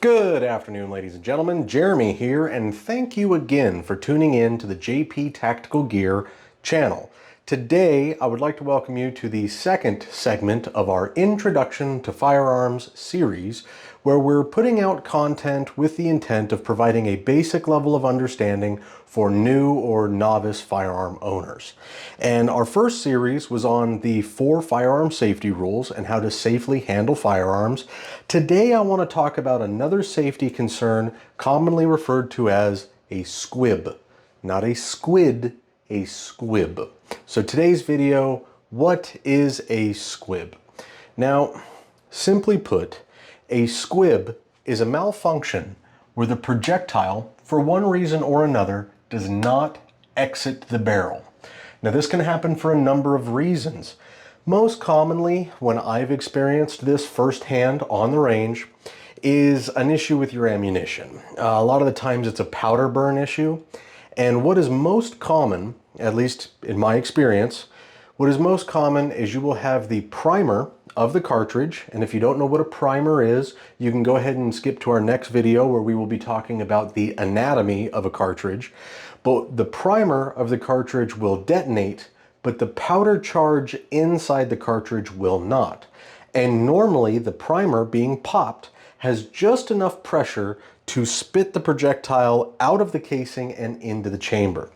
Good afternoon, ladies and gentlemen. Jeremy here, and thank you again for tuning in to the JP Tactical Gear channel. Today, I would like to welcome you to the second segment of our Introduction to Firearms series, where we're putting out content with the intent of providing a basic level of understanding for new or novice firearm owners. And our first series was on the 4 firearm safety rules and how to safely handle firearms. Today I want to talk about another safety concern commonly referred to as a squib. Not a squid, a squib. So today's video, what is a squib? Now, simply put, a squib is a malfunction where the projectile, for one reason or another, does not exit the barrel. Now this can happen for a number of reasons. Most commonly, when I've experienced this firsthand on the range, is an issue with your ammunition. A lot of the times it's a powder burn issue, and what is most common, at least in my experience, what is most common is you will have the primer of the cartridge, and if you don't know what a primer is, you can go ahead and skip to our next video where we will be talking about the anatomy of a cartridge. But the primer of the cartridge will detonate, but the powder charge inside the cartridge will not. And normally the primer being popped has just enough pressure to spit the projectile out of the casing and into the chamber.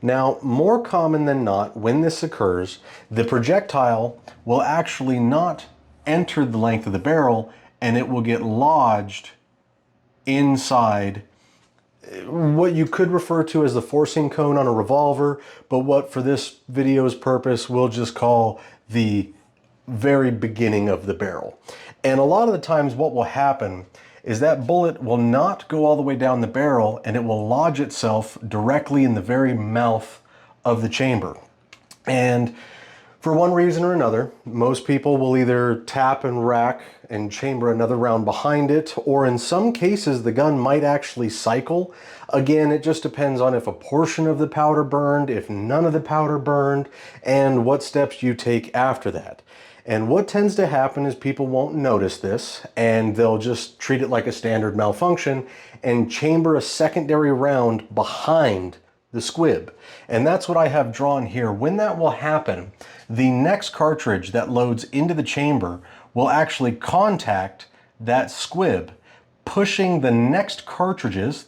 Now, more common than not, when this occurs, the projectile will actually not enter the length of the barrel and it will get lodged inside what you could refer to as the forcing cone on a revolver, but what for this video's purpose we'll just call the very beginning of the barrel. And a lot of the times what will happen is that bullet will not go all the way down the barrel and it will lodge itself directly in the very mouth of the chamber. And for one reason or another, most people will either tap and rack and chamber another round behind it, or in some cases the gun might actually cycle. Again, it just depends on if a portion of the powder burned, if none of the powder burned, and what steps you take after that. And what tends to happen is people won't notice this and they'll just treat it like a standard malfunction and chamber a secondary round behind the squib. And that's what I have drawn here. When that will happen, the next cartridge that loads into the chamber will actually contact that squib, pushing the next cartridge's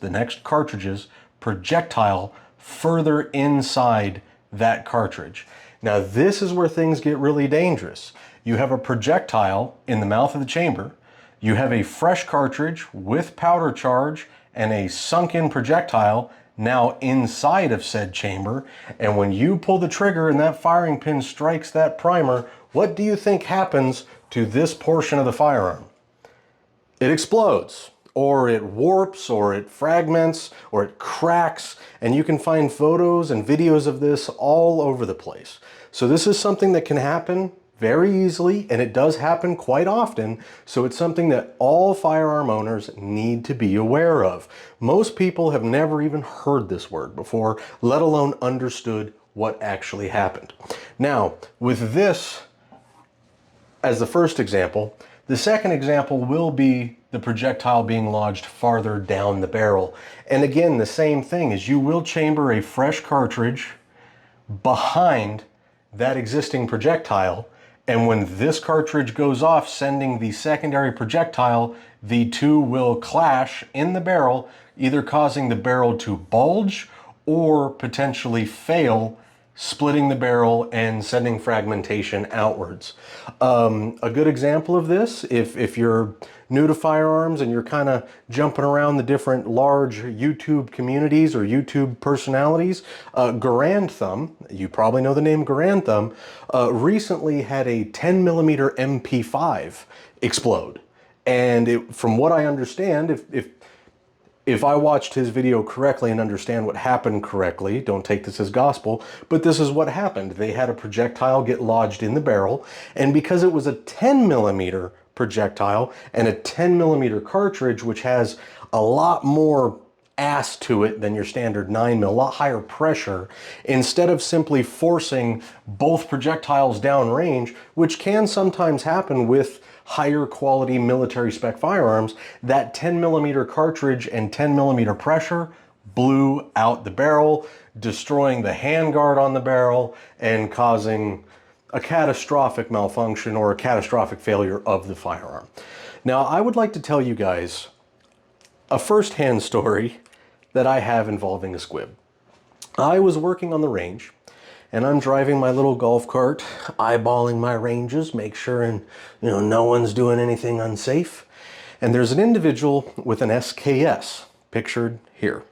projectile further inside that cartridge. Now this is where things get really dangerous. You have a projectile in the mouth of the chamber, you have a fresh cartridge with powder charge and a sunk-in projectile now inside of said chamber, and when you pull the trigger and that firing pin strikes that primer, what do you think happens to this portion of the firearm? It explodes, or it warps, or it fragments, or it cracks, and you can find photos and videos of this all over the place. So this is something that can happen very easily, and it does happen quite often, so it's something that all firearm owners need to be aware of. Most people have never even heard this word before, let alone understood what actually happened. Now, with this as the first example, the second example will be the projectile being lodged farther down the barrel. And again, the same thing is you will chamber a fresh cartridge behind that existing projectile, and when this cartridge goes off sending the secondary projectile, the two will clash in the barrel, either causing the barrel to bulge or potentially fail, splitting the barrel and sending fragmentation outwards. A good example of this, if you're new to firearms and you're kind of jumping around the different large YouTube communities or YouTube personalities, Garand Thumb, you probably know the name Garand Thumb, recently had a 10mm MP5 explode. And from what I understand, if I watched his video correctly and understand what happened correctly, don't take this as gospel, but this is what happened. They had a projectile get lodged in the barrel, and because it was a 10mm projectile and a 10mm cartridge, which has a lot more ass to it than your standard 9mm, a lot higher pressure, instead of simply forcing both projectiles downrange, which can sometimes happen with higher quality military spec firearms, that 10mm cartridge and 10mm pressure blew out the barrel, destroying the handguard on the barrel and causing a catastrophic malfunction or a catastrophic failure of the firearm. Now, I would like to tell you guys a first-hand story that I have involving a squib. I was working on the range, and I'm driving my little golf cart, eyeballing my ranges, make sure no one's doing anything unsafe. And there's an individual with an SKS, pictured here.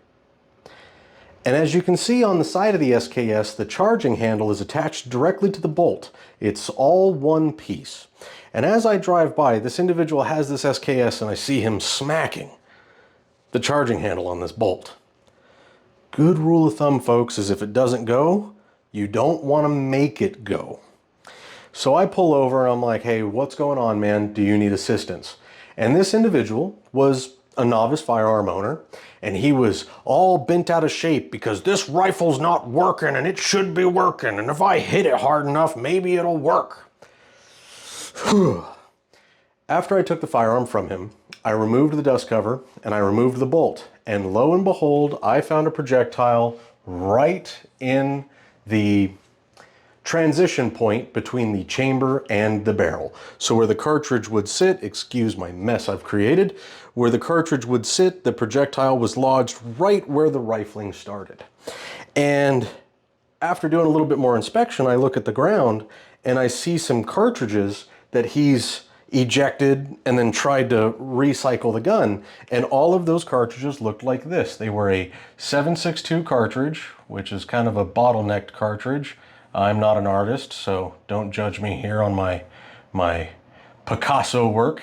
And as you can see on the side of the SKS, the charging handle is attached directly to the bolt. It's all one piece. And as I drive by, this individual has this SKS and I see him smacking the charging handle on this bolt. Good rule of thumb, folks, is if it doesn't go, you don't want to make it go. So I pull over and I'm like, hey, what's going on, man? Do you need assistance? And this individual was a novice firearm owner, and he was all bent out of shape because this rifle's not working and it should be working, and if I hit it hard enough, maybe it'll work. After I took the firearm from him, I removed the dust cover and I removed the bolt, and lo and behold, I found a projectile right in the transition point between the chamber and the barrel. So where the cartridge would sit, excuse my mess I've created, where the cartridge would sit, the projectile was lodged right where the rifling started. And after doing a little bit more inspection, I look at the ground and I see some cartridges that he's ejected and then tried to recycle the gun, and all of those cartridges looked like this. They were a 7.62 cartridge, which is kind of a bottlenecked cartridge. I'm not an artist, so don't judge me here on my Picasso work,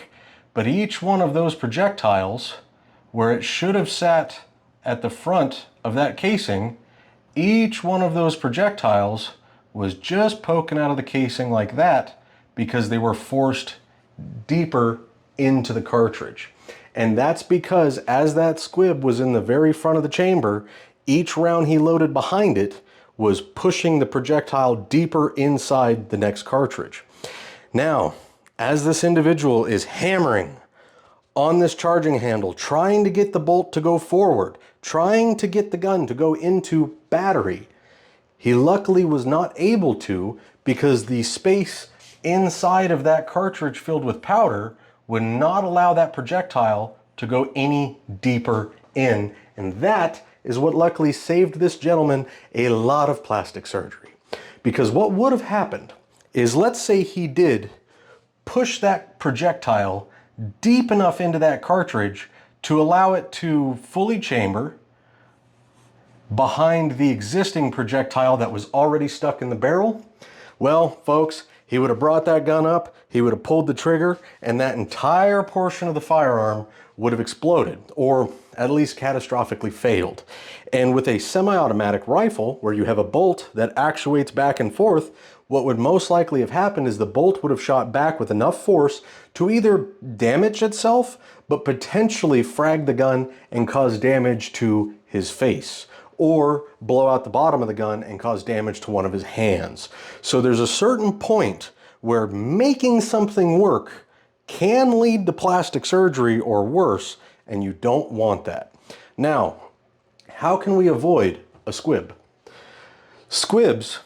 but each one of those projectiles, where it should have sat at the front of that casing, each one of those projectiles was just poking out of the casing like that because they were forced deeper into the cartridge. And that's because as that squib was in the very front of the chamber, each round he loaded behind it was pushing the projectile deeper inside the next cartridge. Now, as this individual is hammering on this charging handle, trying to get the bolt to go forward, trying to get the gun to go into battery, he luckily was not able to, because the space inside of that cartridge filled with powder would not allow that projectile to go any deeper in. And that is what luckily saved this gentleman a lot of plastic surgery. Because what would have happened is, let's say he did push that projectile deep enough into that cartridge to allow it to fully chamber behind the existing projectile that was already stuck in the barrel. Well, folks, he would have brought that gun up, he would have pulled the trigger, and that entire portion of the firearm would have exploded, or at least catastrophically failed. And with a semi-automatic rifle, where you have a bolt that actuates back and forth, what would most likely have happened is the bolt would have shot back with enough force to either damage itself, but potentially frag the gun and cause damage to his face, or blow out the bottom of the gun and cause damage to one of his hands. So there's a certain point where making something work can lead to plastic surgery or worse, and you don't want that. Now, how can we avoid a squib? Squibs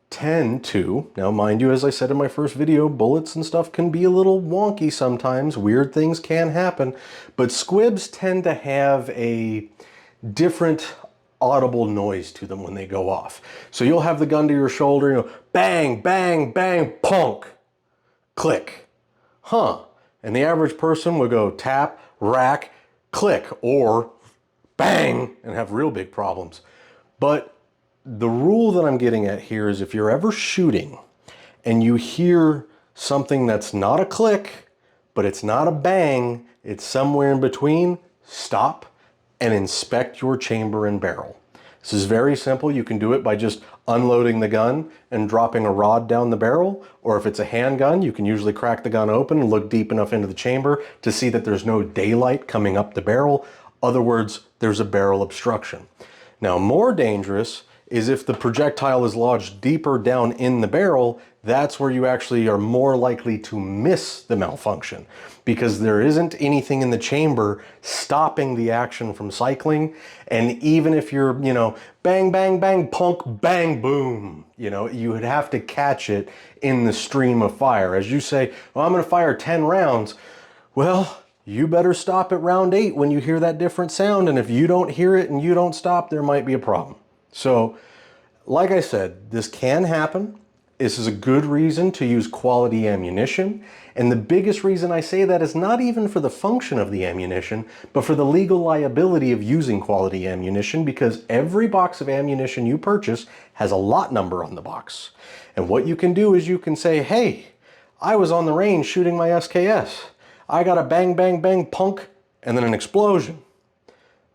tend to, now mind you, as I said in my first video, bullets and stuff can be a little wonky sometimes, weird things can happen, but squibs tend to have a different audible noise to them when they go off. So you'll have the gun to your shoulder, bang, bang, bang, punk, click, and the average person would go tap, rack, click, or bang, and have real big problems. But the rule that I'm getting at here is, if you're ever shooting and you hear something that's not a click, but it's not a bang, it's somewhere in between, stop and inspect your chamber and barrel. This is very simple. You can do it by just unloading the gun and dropping a rod down the barrel, or if it's a handgun, you can usually crack the gun open and look deep enough into the chamber to see that there's no daylight coming up the barrel. Other words, there's a barrel obstruction. Now, more dangerous is if the projectile is lodged deeper down in the barrel, that's where you actually are more likely to miss the malfunction, because there isn't anything in the chamber stopping the action from cycling. And even if you're, bang, bang, bang, punk, bang, boom, you would have to catch it in the stream of fire. As you say, well, I'm going to fire 10 rounds. Well, you better stop at round 8 when you hear that different sound. And if you don't hear it and you don't stop, there might be a problem. So, like I said, this can happen. This is a good reason to use quality ammunition. And the biggest reason I say that is not even for the function of the ammunition, but for the legal liability of using quality ammunition, because every box of ammunition you purchase has a lot number on the box. And what you can do is you can say, hey, I was on the range shooting my SKS. I got a bang, bang, bang, punk, and then an explosion.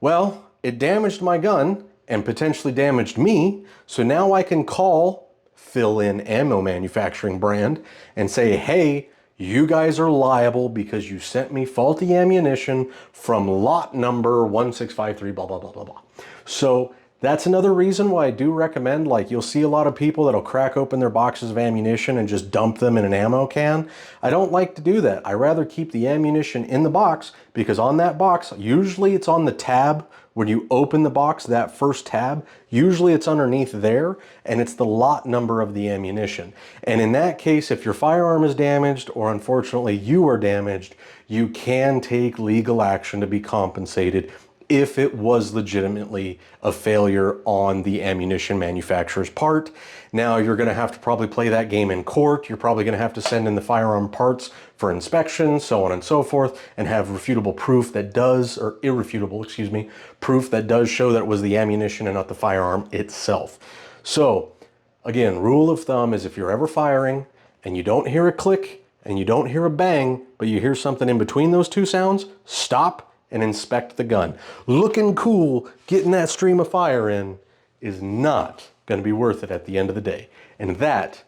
Well, it damaged my gun and potentially damaged me, so now I can call fill-in ammo manufacturing brand and say, hey, you guys are liable because you sent me faulty ammunition from lot number 1653, blah, blah, blah, blah, blah. So that's another reason why I do recommend, like, you'll see a lot of people that'll crack open their boxes of ammunition and just dump them in an ammo can. I don't like to do that. I rather keep the ammunition in the box, because on that box, usually it's on the tab. When you open the box, that first tab, usually it's underneath there, and it's the lot number of the ammunition. And in that case, if your firearm is damaged, or unfortunately you are damaged, you can take legal action to be compensated if it was legitimately a failure on the ammunition manufacturer's part. Now, you're going to have to probably play that game in court. You're probably going to have to send in the firearm parts for inspection, so on and so forth, and have refutable proof that does, or irrefutable, excuse me, proof that does show that it was the ammunition and not the firearm itself. So, again, rule of thumb is if you're ever firing and you don't hear a click and you don't hear a bang, but you hear something in between those two sounds, stop and inspect the gun. Looking cool, getting that stream of fire in, is not going to be worth it at the end of the day. And that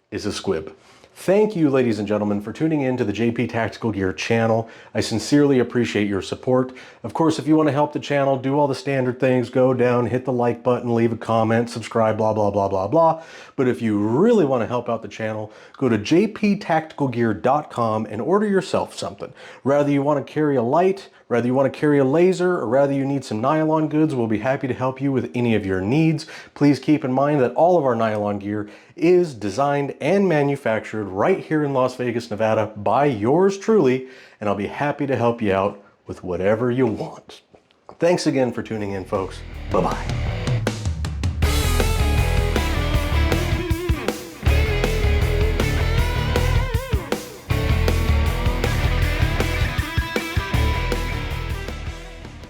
is a squib. Thank you, ladies and gentlemen, for tuning in to the JP Tactical Gear channel. I sincerely appreciate your support. Of course, if you want to help the channel, do all the standard things, go down, hit the like button, leave a comment, subscribe, blah, blah, blah, blah, blah. But if you really want to help out the channel, go to jptacticalgear.com and order yourself something. Rather you want to carry a light, rather you want to carry a laser, or rather you need some nylon goods, we'll be happy to help you with any of your needs. Please keep in mind that all of our nylon gear is designed and manufactured right here in Las Vegas, Nevada by yours truly, and I'll be happy to help you out with whatever you want. Thanks again for tuning in, folks. Bye-bye.